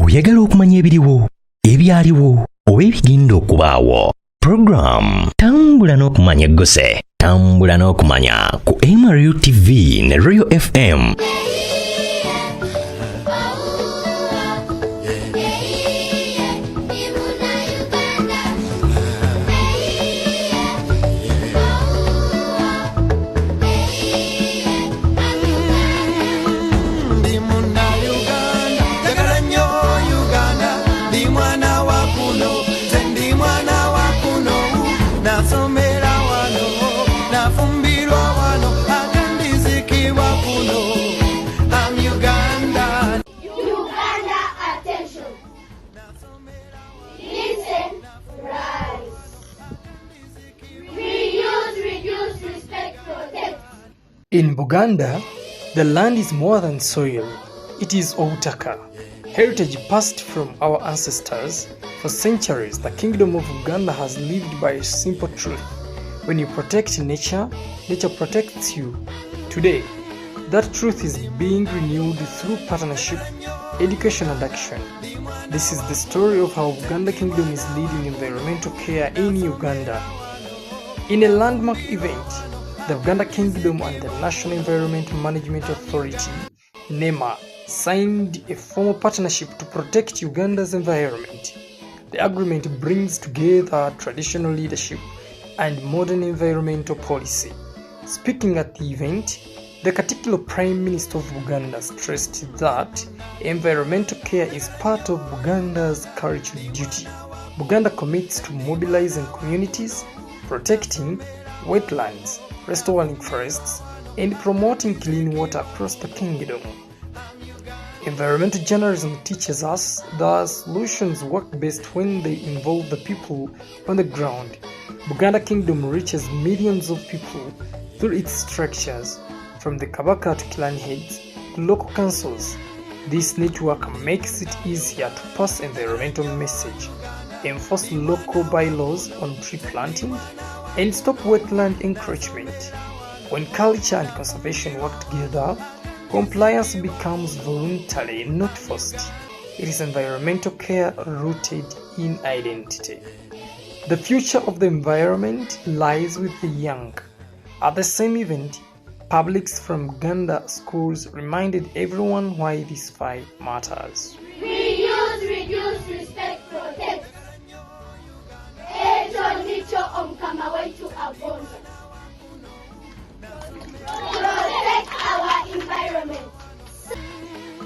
Oyagala okumanya ebiriwo, ebyaliwo, oba ebigenda okubaawo. Program Tambula n'okumanya eggose. Tambula n'okumanya ku MRU TV ne Royal FM. In Buganda, the land is more than soil. It is obutaka, heritage passed from our ancestors. For centuries, the Kingdom of Uganda has lived by a simple truth. When you protect nature, nature protects you. Today, that truth is being renewed through partnership, education and action. This is the story of how Uganda Kingdom is leading environmental care in Uganda. In a landmark event, the Uganda Kingdom and the National Environment Management Authority, NEMA, signed a formal partnership to protect Uganda's environment. The agreement brings together traditional leadership and modern environmental policy. Speaking at the event, the Katikkiro Prime Minister of Uganda stressed that environmental care is part of Uganda's cultural duty. Uganda commits to mobilizing communities, protecting wetlands, restoring forests, and promoting clean water across the kingdom. Environmental journalism teaches us that solutions work best when they involve the people on the ground. Uganda Kingdom reaches millions of people through its structures, from the Kabaka to clan heads to local councils. This network makes it easier to pass environmental message, enforce local bylaws on tree planting, and stop wetland encroachment. When culture and conservation work together, compliance becomes voluntary, not forced. It is environmental care rooted in identity. The future of the environment lies with the young. At the same event, publics from Uganda schools reminded everyone why this fight matters. Reuse, reduce, respect, protect. Protect our environment.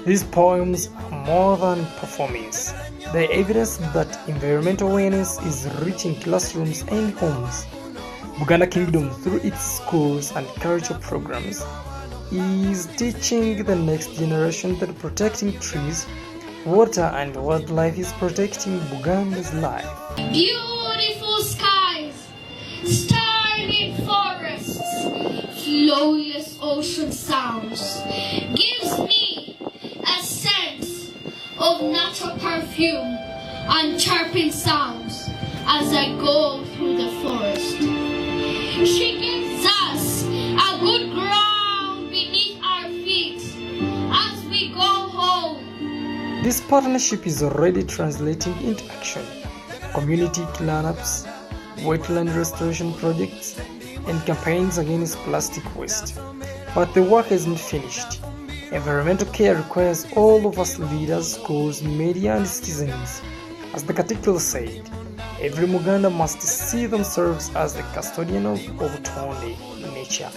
These poems are more than performance. They are evidence that environmental awareness is reaching classrooms and homes. Uganda Kingdom, through its schools and cultural programs, is teaching the next generation that protecting trees, water and wildlife is protecting Uganda's life. Beautiful skies, starlit forests, flowless ocean sounds, gives me a sense of natural perfume and chirping sounds as I go through the forest. She gives us a good ground beneath our feet as we go home. This partnership is already translating into action. Community cleanups, wetland restoration projects, and campaigns against plastic waste. But the work isn't finished. Environmental care requires all of us leaders, schools, media, and citizens. As the Katikkiro said, every Muganda must see themselves as the custodian of obutonde, nature.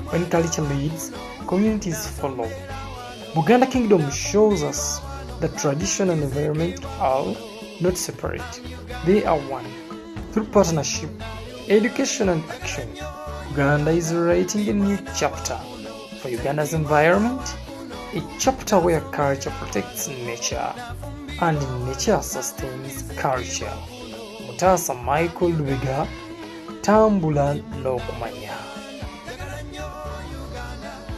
When culture leads, communities follow. Uganda Kingdom shows us that tradition and environment are not separate. They are one. Through partnership, education and action, Uganda is writing a new chapter for Uganda's environment, a chapter where culture protects nature and nature sustains culture. Mutaasa Micheal Lubega, Tambula n'okumanya.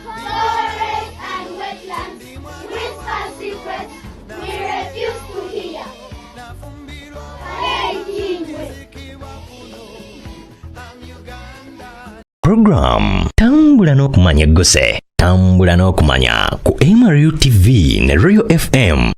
Forests and wetlands whisper secrets we refuse to hear. Program Tambula n'okumanya eggose. Tambula n'okumanya ku MRU TV ne Royal FM.